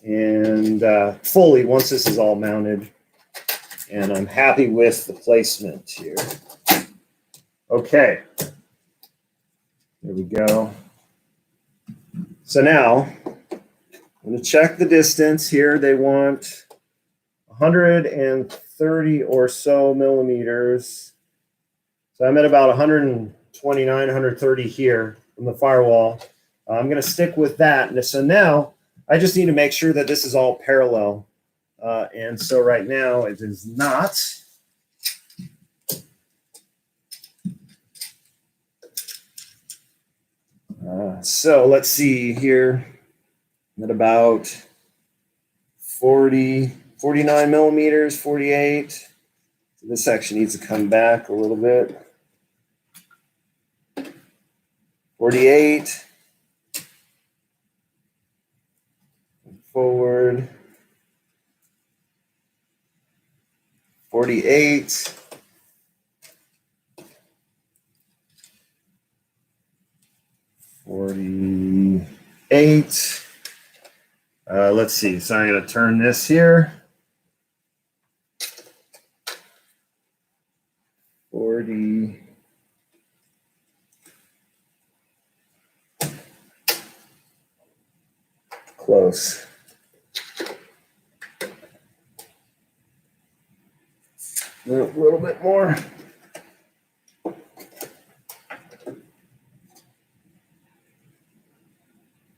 [SPEAKER 1] and fully once this is all mounted. And I'm happy with the placement here. Okay, there we go. So now I'm going to check the distance here. They want 130 or so millimeters. So I'm at about 129, 130 here from the firewall. I'm going to stick with that. And so now I just need to make sure that this is all parallel. And so right now it is not. So let's see here. I'm at about 49 millimeters, 48. This actually needs to come back a little bit. 48. Forward. 48. 48. Let's see. So I'm going to turn this here. 40. Close. A little bit more.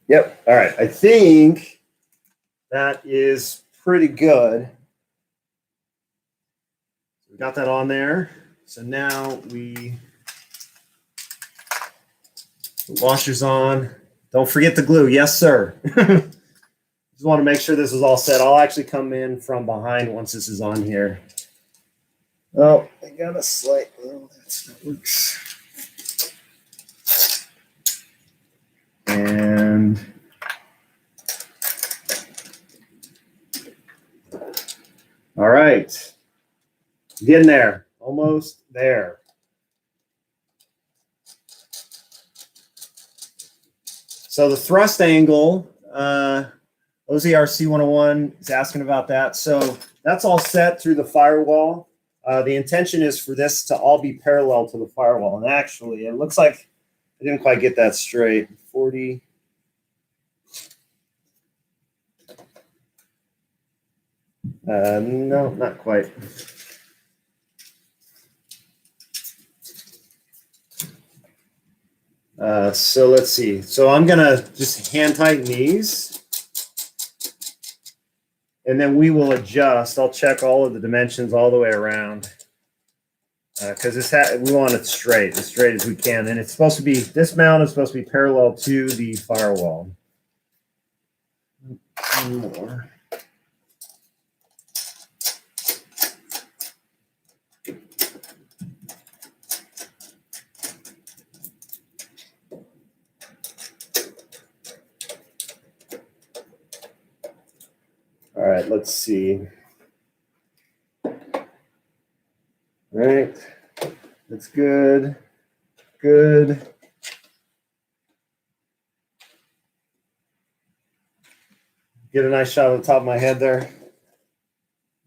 [SPEAKER 1] Yep. All right. I think that is pretty good. We got that on there. So now the washer's on. Don't forget the glue. Yes, sir. Just want to make sure this is all set. I'll actually come in from behind once this is on here. Oh, I got a slight. Oh, that works. And all right, getting there, almost there. So the thrust angle, OZRC 101 is asking about that. So that's all set through the firewall. The intention is for this to all be parallel to the firewall. And actually, it looks like I didn't quite get that straight. 40. No, not quite. So let's see. So I'm going to just hand tighten these. And then we will adjust. I'll check all of the dimensions all the way around. Because we want it as straight as we can. And it's supposed to be, this mount is supposed to be parallel to the firewall. One more. All right, let's see. All right, that's good. Good. Get a nice shot of the top of my head there.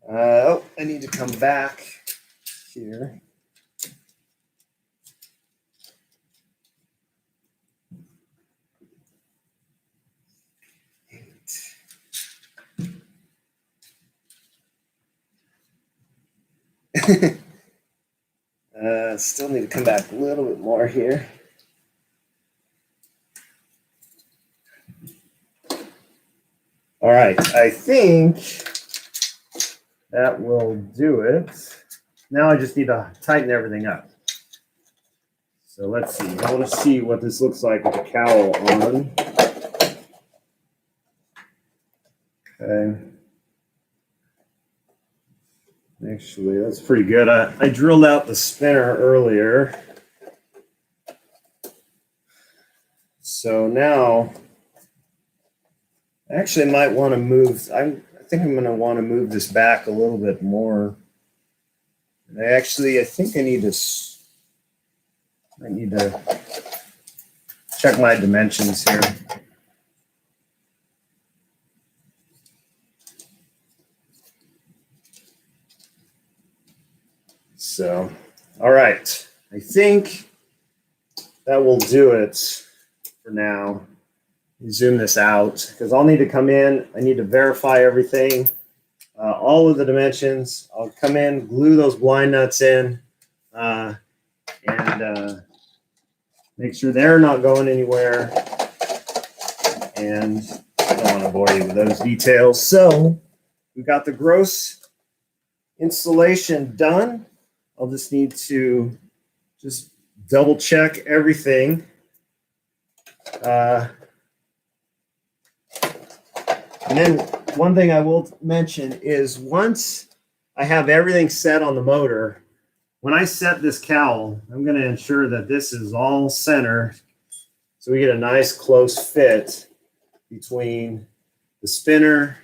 [SPEAKER 1] Oh, I need to come back here. Still need to come back a little bit more here. All right, I think that will do it. Now I just need to tighten everything up. So let's see. I want to see what this looks like with the cowl on. Okay. Actually, that's pretty good. I drilled out the spinner earlier. So now, I actually might want to move. I think I'm going to want to move this back a little bit more. And I think I need to check my dimensions here. So, all right. I think that will do it for now. Zoom this out because I'll need to come in. I need to verify everything, all of the dimensions. I'll come in, glue those blind nuts in, and make sure they're not going anywhere. And I don't want to bore you with those details. So we've got the gross installation done. I'll just need to just double check everything. And then one thing I will mention is once I have everything set on the motor. When I set this cowl, I'm going to ensure that this is all center so we get a nice close fit between the spinner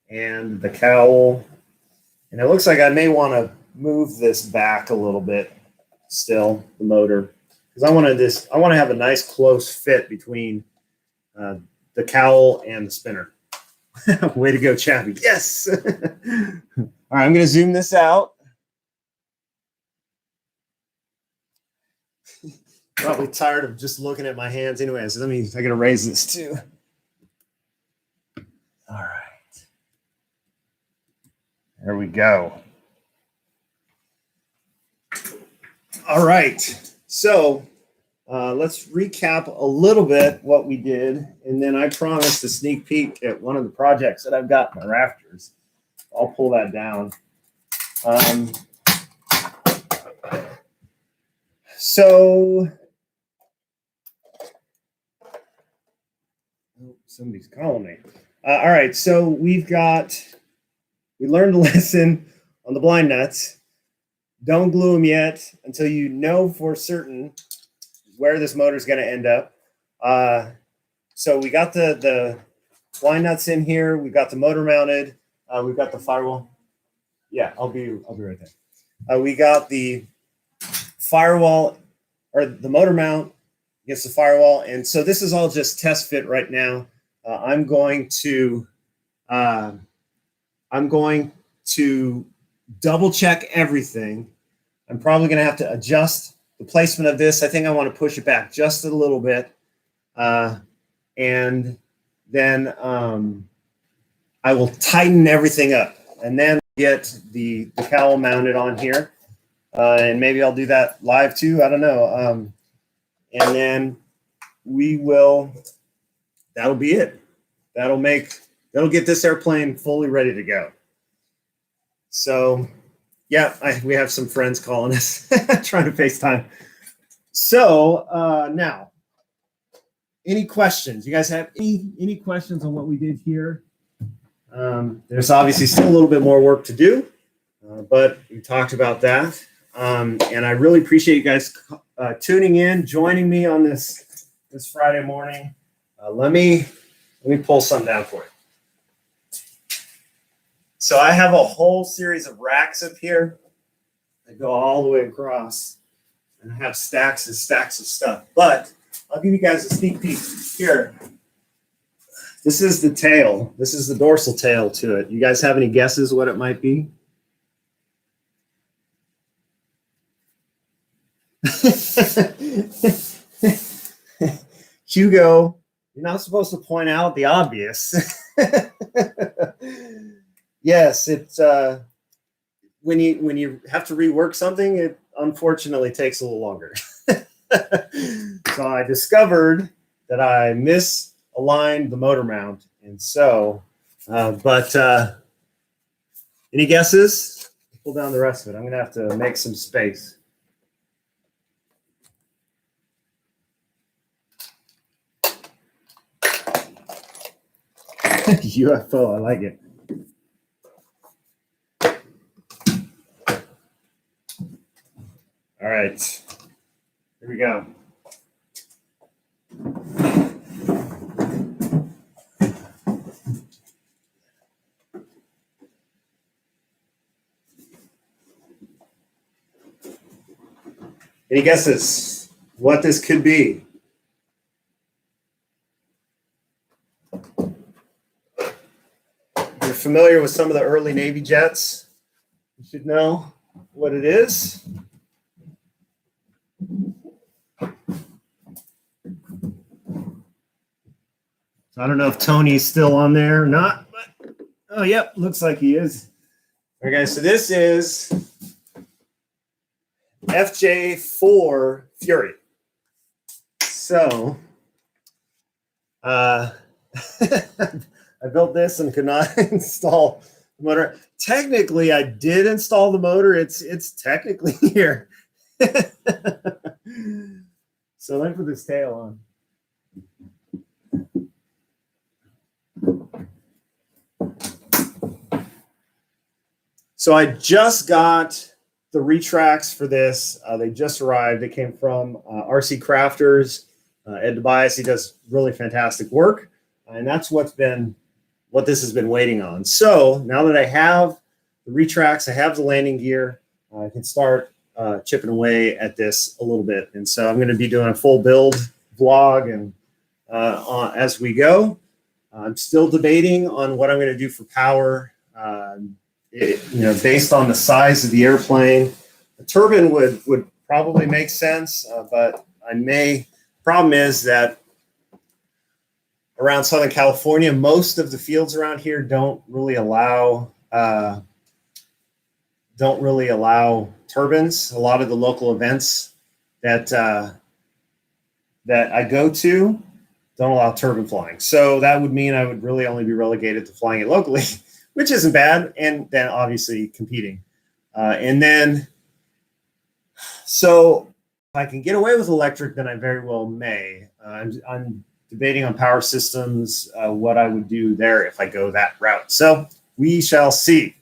[SPEAKER 1] and the cowl. And it looks like I may want to move this back a little bit still, the motor, because I want to have a nice close fit between the cowl and the spinner. Way to go, Chappy. Yes. All right, I'm going to zoom this out. Probably tired of just looking at my hands anyway, so I got to raise this too. All right. There we go. All right. So let's recap a little bit what we did, and then I promised a sneak peek at one of the projects that I've got in my rafters. I'll pull that down. So somebody's calling me. All right, so we learned a lesson on the blind nuts. Don't glue them yet until you know for certain where this motor is going to end up. So we got the blind nuts in here. We got the motor mounted. We've got the firewall. Yeah, I'll be right there. We got the firewall, or the motor mount against the firewall, and so this is all just test fit right now. I'm going to double check everything. I'm probably going to have to adjust the placement of this. I think I want to push it back just a little bit, and then I will tighten everything up, and then get the cowl mounted on here, and maybe I'll do that live too. I don't know, and then we will. That'll be it. That'll get this airplane fully ready to go. So, yeah, we have some friends calling us, trying to FaceTime. So now, any questions? You guys have any questions on what we did here? There's obviously still a little bit more work to do, but we talked about that. And I really appreciate you guys tuning in, joining me on this Friday morning. Let me pull something down for you. So I have a whole series of racks up here that go all the way across, and I have stacks and stacks of stuff. But I'll give you guys a sneak peek here. This is the tail. This is the dorsal tail to it. You guys have any guesses what it might be? Hugo, you're not supposed to point out the obvious. Yes, it's when you have to rework something, it unfortunately takes a little longer. So I discovered that I misaligned the motor mount, and so, any guesses? Pull down the rest of it. I'm gonna have to make some space. UFO, I like it. All right, here we go. Any guesses what this could be? You're familiar with some of the early Navy jets. You should know what it is. So I don't know if Tony's still on there or not, but oh, yep, looks like he is. All right, guys, so this is FJ4 Fury. So I built this and could not install the motor. Technically, I did install the motor. It's technically here. So let me put this tail on. So I just got the retracts for this. They just arrived. They came from RC Crafters. Ed Tobias, he does really fantastic work. And that's what this has been waiting on. So now that I have the retracts, I have the landing gear, I can start chipping away at this a little bit. And so I'm going to be doing a full build vlog and as we go. I'm still debating on what I'm going to do for power. Based on the size of the airplane, a turbine would probably make sense, but problem is that around Southern California, most of the fields around here don't really allow turbines. A lot of the local events that I go to don't allow turbine flying. So that would mean I would really only be relegated to flying it locally, which isn't bad. And then obviously competing. So if I can get away with electric, then I very well may. I'm debating on power systems, what I would do there if I go that route. So we shall see.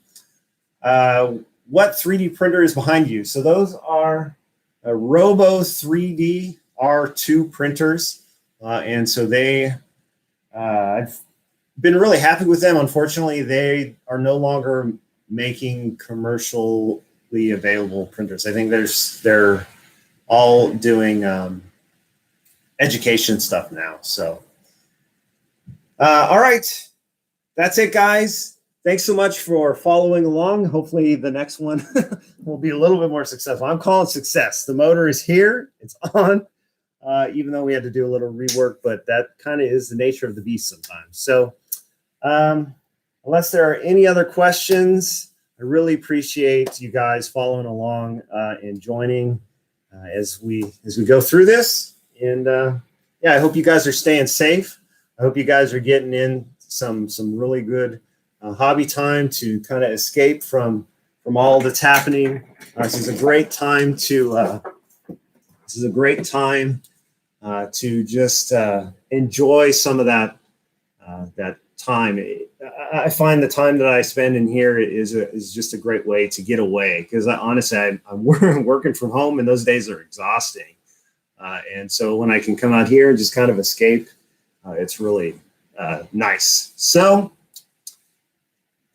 [SPEAKER 1] What 3D printer is behind you? So those are Robo 3D R2 printers. And so I've been really happy with them. Unfortunately, they are no longer making commercially available printers. I think they're all doing education stuff now. So, all right, that's it, guys. Thanks so much for following along. Hopefully the next one will be a little bit more successful. I'm calling success. The motor is here. It's on. Even though we had to do a little rework, but that kind of is the nature of the beast sometimes. So unless there are any other questions, I really appreciate you guys following along and joining as we go through this. And I hope you guys are staying safe. I hope you guys are getting in some really good hobby time to kind of escape from all that's happening. This is a great time to just enjoy some of that time. I find the time that I spend in here is just a great way to get away, because honestly, I'm working from home and those days are exhausting. And so when I can come out here and just kind of escape, it's really nice. So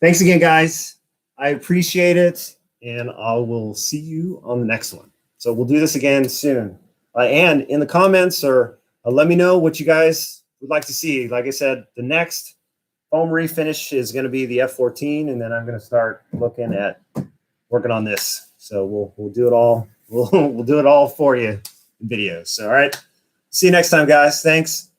[SPEAKER 1] thanks again, guys. I appreciate it, and I will see you on the next one. So we'll do this again soon. And in the comments, or let me know what you guys would like to see. Like I said, the next foam refinish is going to be the F14, and then I'm going to start looking at working on this. So we'll do it all. We'll do it all for you in videos. So, all right. See you next time, guys. Thanks.